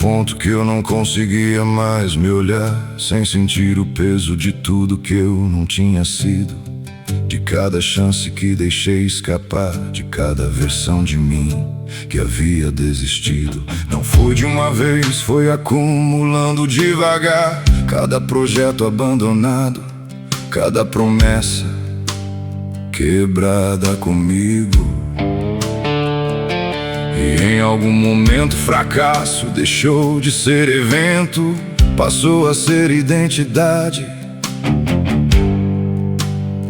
ponto que eu não conseguia mais me olhar, sem sentir o peso de tudo que eu não tinha sido, de cada chance que deixei escapar, de cada versão de mim que havia desistido. Não foi de uma vez, foi acumulando devagar, cada projeto abandonado, cada promessa quebrada comigo. E em algum momento fracasso deixou de ser evento, passou a ser identidade,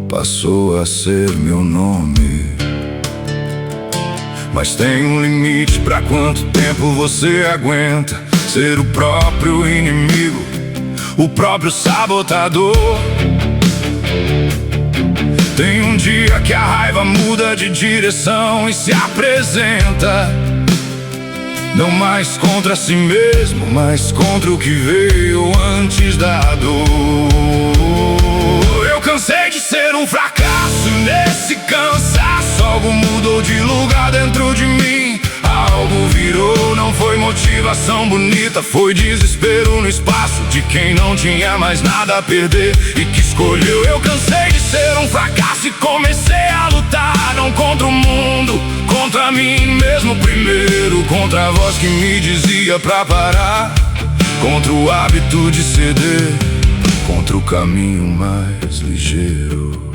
passou a ser meu nome. Mas tem um limite pra quanto tempo você aguenta ser o próprio inimigo, o próprio sabotador. Tem um dia que a raiva muda de direção e se apresenta, não mais contra si mesmo, mas contra o que veio antes da dor. Eu cansei de ser um fracasso nesse cansaço, algo mudou de lugar dentro de mim. Algo virou, não foi motivação bonita, foi desespero no espaço de quem não tinha mais nada a perder e que escolheu. Eu cansei de ser um fracasso e comecei a lutar, não contra o mundo, contra mim mesmo primeiro, contra a voz que me dizia pra parar, contra o hábito de ceder, contra o caminho mais ligeiro.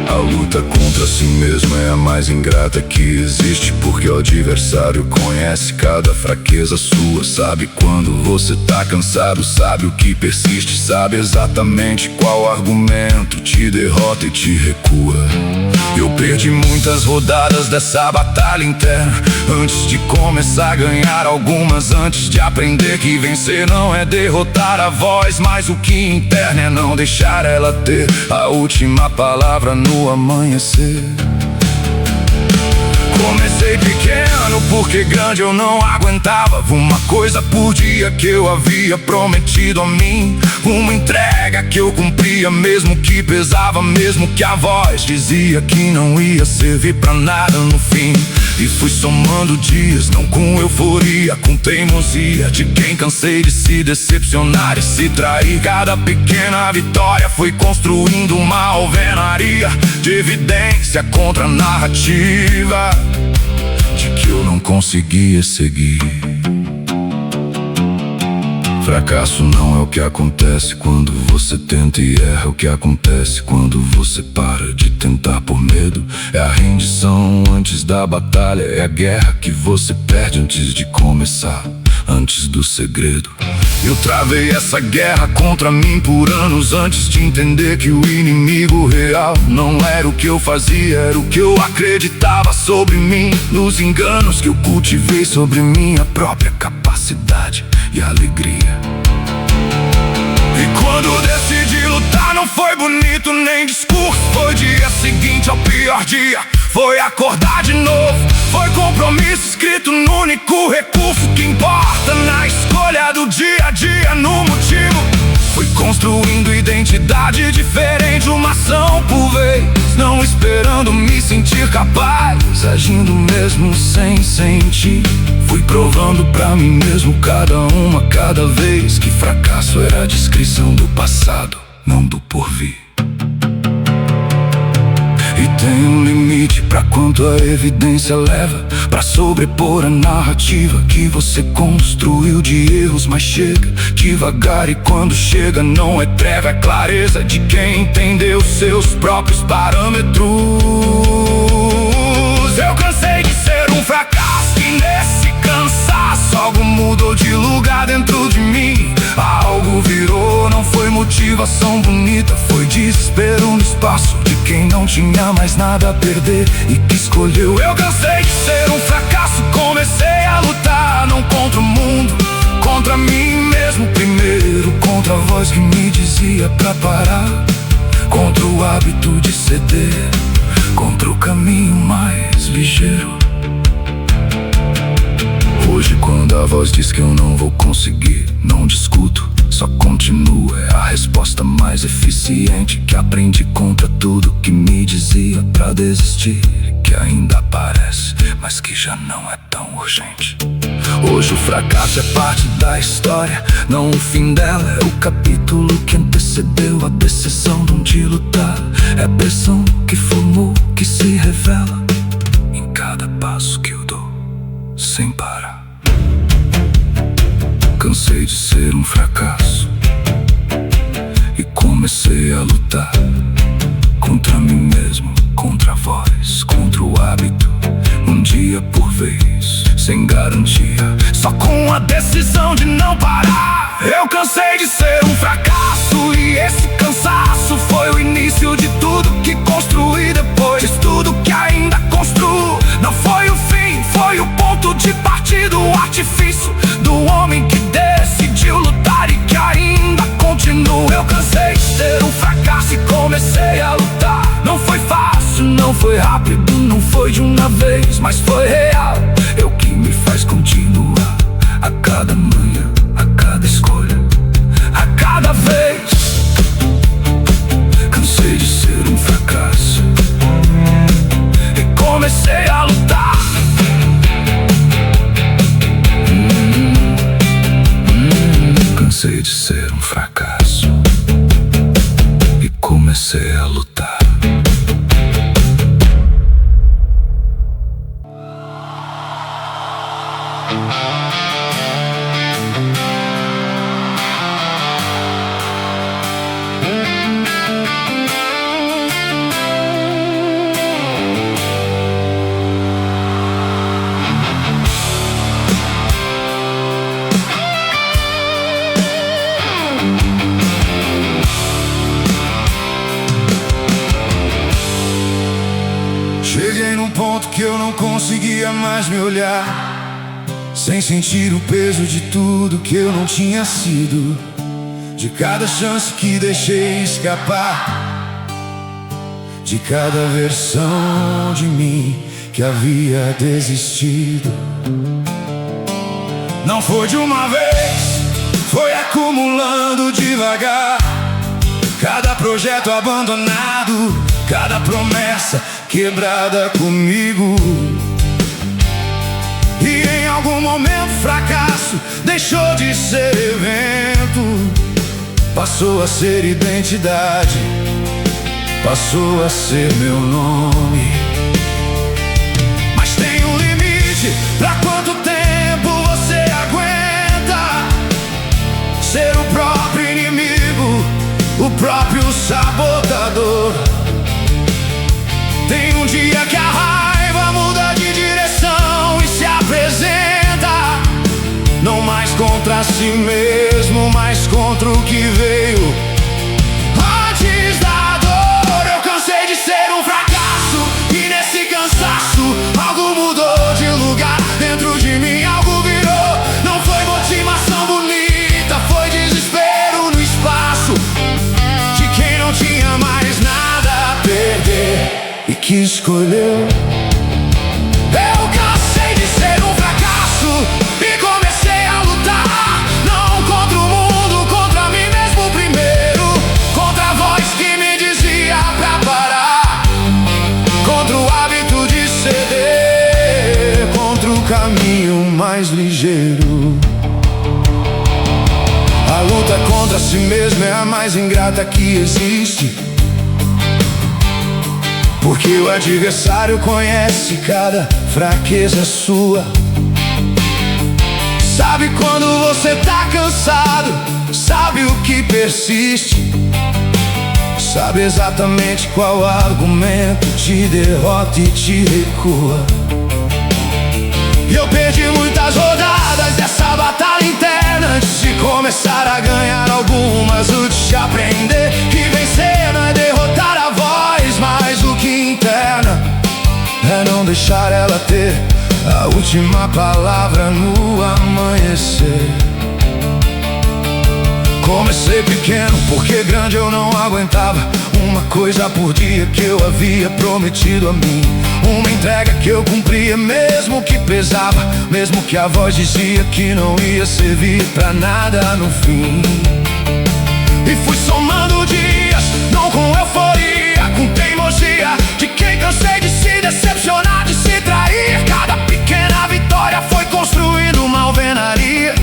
A luta contra si mesmo é a mais ingrata que existe, porque o adversário conhece cada fraqueza sua, sabe quando você tá cansado, sabe o que persiste, sabe exatamente qual argumento te derrota e te recua. Eu perdi muitas rodadas dessa batalha interna antes de começar a ganhar algumas, antes de aprender que vencer não é derrotar a voz, mas o que interna é não deixar ela ter a última palavra no amanhecer. Comecei pequeno porque grande eu não aguentava, uma coisa por dia que eu havia prometido a mim, uma entrega que eu cumpria mesmo que pesava, mesmo que a voz dizia que não ia servir pra nada no fim. E fui somando dias, não com euforia, com teimosia de quem cansei de se decepcionar e se trair. Cada pequena vitória foi construindo uma alvenaria de evidência contra a narrativa de que eu não conseguia seguir. Fracasso não é o que acontece quando você tenta e erra, o que acontece quando você para de tentar por medo. É a rendição antes da batalha, é a guerra que você perde antes de começar, antes do segredo. Eu travei essa guerra contra mim por anos antes de entender que o inimigo real não era o que eu fazia, era o que eu acreditava sobre mim, nos enganos que eu cultivei sobre minha própria capacidade e alegria. E quando decidi lutar não foi bonito nem discurso, foi dia seguinte ao pior dia, foi acordar de novo, foi compromisso escrito no único recurso que importa na escolha do dia a dia, no motivo. Fui construindo identidade diferente, uma ação por vez, não esperando me sentir capaz, agindo mesmo sem sentir. Fui provando pra mim mesmo cada vez que fracasso era a descrição do passado, não do porvir. E tem um limite pra quanto a evidência leva pra sobrepor a narrativa que você construiu de erros, mas chega devagar e quando chega não é treva, é clareza de quem entendeu seus próprios parâmetros. Eu cansei de ser um fracasso e nesse cansaço algo mudou de lugar dentro de mim. Algo virou, não foi motivação bonita, foi desespero no espaço de quem não tinha mais nada a perder e que escolheu. Eu cansei de ser um fracasso, comecei a lutar, não contra o mundo, contra mim mesmo primeiro, contra a voz que me dizia pra parar, contra o hábito de ceder, contra o caminho mais ligeiro. Hoje quando a voz diz que eu não vou conseguir, não discuto, só continuo. É a resposta mais eficiente que aprendi contra tudo que me dizia pra desistir, que que ainda aparece, mas que já não é tão urgente. Hoje o fracasso é parte da história, não o fim dela. É o capítulo que antecedeu a decisão de lutar. É a pressão que formou, que se revela em cada passo que eu dou, sem parar. Cansei de ser um fracasso e comecei a lutar contra mim mesmo, contra a voz, contra o hábito. Um dia por vez, sem garantia, só com a decisão de não parar. Eu cansei de ser um fracasso e esse cansaço foi o início de tudo que construí depois. De tudo que ainda construo. Não foi o fim, foi o ponto de partida, o artifício do homem que decidiu lutar e que ainda continua. Eu cansei de ser um fracasso e comecei a lutar. Não foi fácil, não foi rápido, não foi de uma vez, mas foi real. É o que me faz continuar a cada manhã, a cada escolha, a cada vez. Cansei de ser um fracasso e comecei a lutar. Cansei de ser um fracasso e comecei a lutar. Cheguei num ponto que eu não conseguia mais me olhar, sem sentir o peso de tudo que eu não tinha sido, de cada chance que deixei escapar, de cada versão de mim que havia desistido. Não foi de uma vez, foi acumulando devagar. Cada projeto abandonado, cada promessa quebrada comigo. E em algum momento fracasso deixou de ser evento, passou a ser identidade, passou a ser meu nome. Mas tem um limite pra quanto tempo você aguenta ser o próprio inimigo, o próprio sabotador. Tem um dia que a raiva muda de direção e se apresenta, não mais contra si mesmo, mas contra o que veio antes da dor. Eu cansei de ser um fracasso e nesse cansaço algo mudou de lugar. Dentro de mim algo virou. Não foi motivação bonita, foi desespero no espaço de quem não tinha mais nada a perder e que escolheu. Eu cansei de ser um fracasso e comecei a lutar, não contra o mundo, contra mim mesmo primeiro, contra a voz que me dizia pra parar, contra o hábito de ceder, contra o caminho mais ligeiro. A luta contra si mesmo é a mais ingrata que existe, porque o adversário conhece cada fraqueza sua. Sabe quando você tá cansado, sabe o que persiste, sabe exatamente qual argumento te derrota e te recua. E eu perdi muitas rodadas dessa batalha interna antes de começar a ganhar algumas. Antes de aprender que vencer não é derrotar a voz, mas do que interna é não deixar ela ter a última palavra no amanhecer. Comecei pequeno porque grande eu não aguentava, uma coisa por dia que eu havia prometido a mim, uma entrega que eu cumpria mesmo que pesava, mesmo que a voz dizia que não ia servir pra nada no fim. E fui somando dias, não com euforia, com teimosia de quem cansei de se decepcionar, de se trair. Cada pequena vitória foi construindo uma alvenaria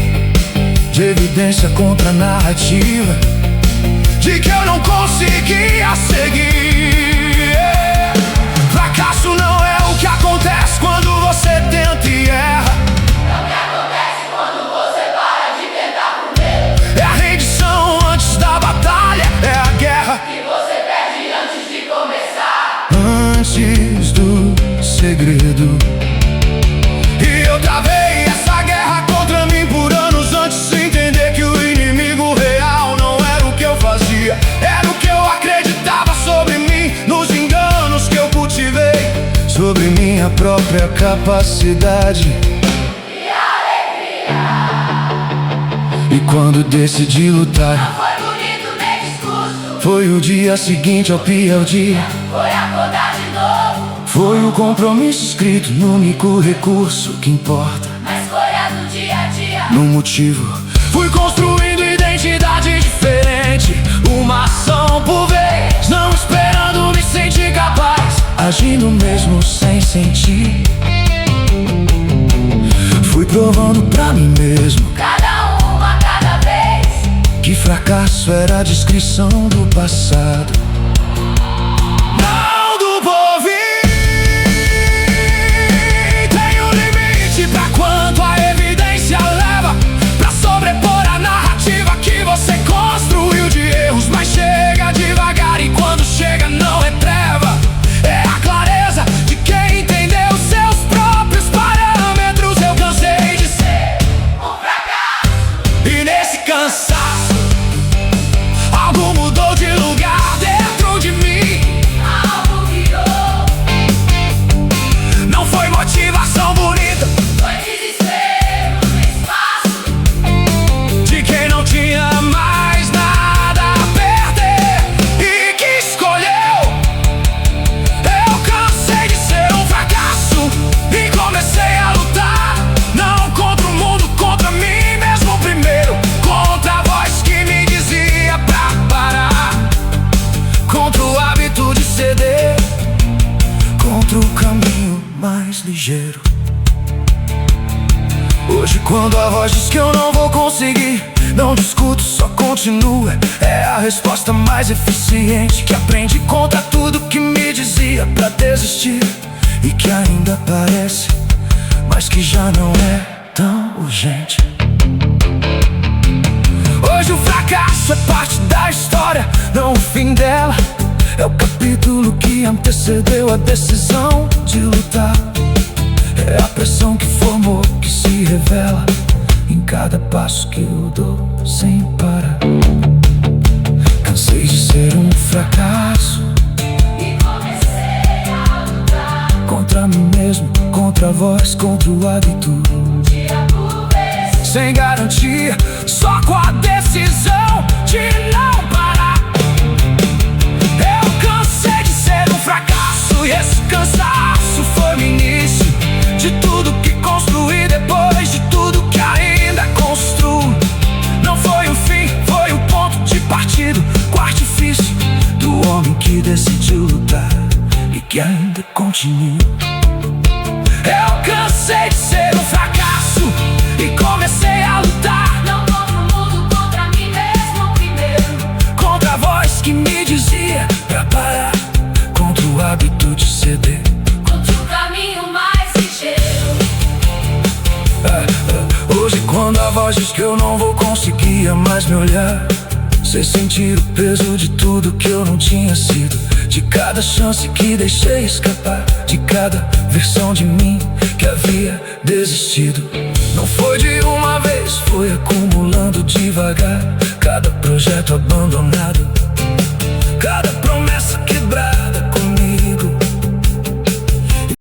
de evidência contra a narrativa de que eu não conseguia seguir. Fracasso não é o que acontece quando você tenta e erra. É o que acontece quando você para de tentar por medo. É a rendição antes da batalha, é a guerra Que você perde antes de começar. antes do segredo. E eu travei essa guerra contra mim por anos antes de entender que o inimigo real não era o que eu fazia, era o que eu acreditava sobre mim, nos enganos que eu cultivei, sobre minha própria capacidade E alegria. E quando decidi lutar, Não foi bonito nem discurso. foi o dia seguinte ao pior dia. Foi acordar de novo. Foi o compromisso escrito no único recurso que importa, Na escolha do dia a dia. no motivo. Fui construindo identidade diferente, uma ação por vez, não esperando me sentir capaz, agindo mesmo sem sentir. Fui provando pra mim mesmo Cada uma, cada vez. que fracasso era a descrição do passado, não do porvir. Tem um limite pra quanto a evidência leva pra sobrepor a narrativa que você construiu de erros. Mas chega devagar e quando chega não é treva, é a clareza de quem entendeu seus próprios parâmetros. Eu cansei de ser Um fracasso. e nesse cansaço algo mudou de lugar dentro de mim. Algo virou. Não foi motivação bonita Foi desespero no espaço. de quem não tinha mais nada a perder e que escolheu. Eu cansei de ser um fracasso e comecei a lutar, não contra o mundo, contra mim mesmo primeiro, contra a voz que me dizia pra parar, contra o hábito de ceder, contra o caminho mais ligeiro. Hoje quando a voz diz que eu não vou conseguir, não discuto, só continua. É a resposta mais eficiente que aprende contra tudo que me dizia pra desistir e que ainda parece, mas que já não é tão urgente. Hoje o fracasso é parte da história, não o fim dela. É o capítulo que antecedeu a decisão de lutar. É a pressão que formou, que se revela em cada passo que eu dou sem parar. Cansei de ser um fracasso E comecei a lutar. contra mim mesmo, contra a voz, contra o hábito, Um dia por vez. sem garantia, só com a decisão de não parar. Eu cansei de ser um fracasso e esse cansaço foi o início de tudo que construí, depois de tudo que ainda construo. Não foi o fim, foi o ponto de partida, com o artifício do homem que decidiu lutar e que ainda continua. Eu cansei de ser um fracasso e comecei a lutar, Não contra o mundo, contra mim mesmo primeiro. contra a voz que me dizia pra parar, contra o hábito de ceder. Contra o caminho mais ligeiro. Hoje quando a voz diz que eu não vou conseguir mais me olhar, sem sentir o peso de tudo que eu não tinha sido, de cada chance que deixei escapar, de cada versão de mim que havia desistido. Não foi de uma vez, foi acumulando devagar, cada projeto abandonado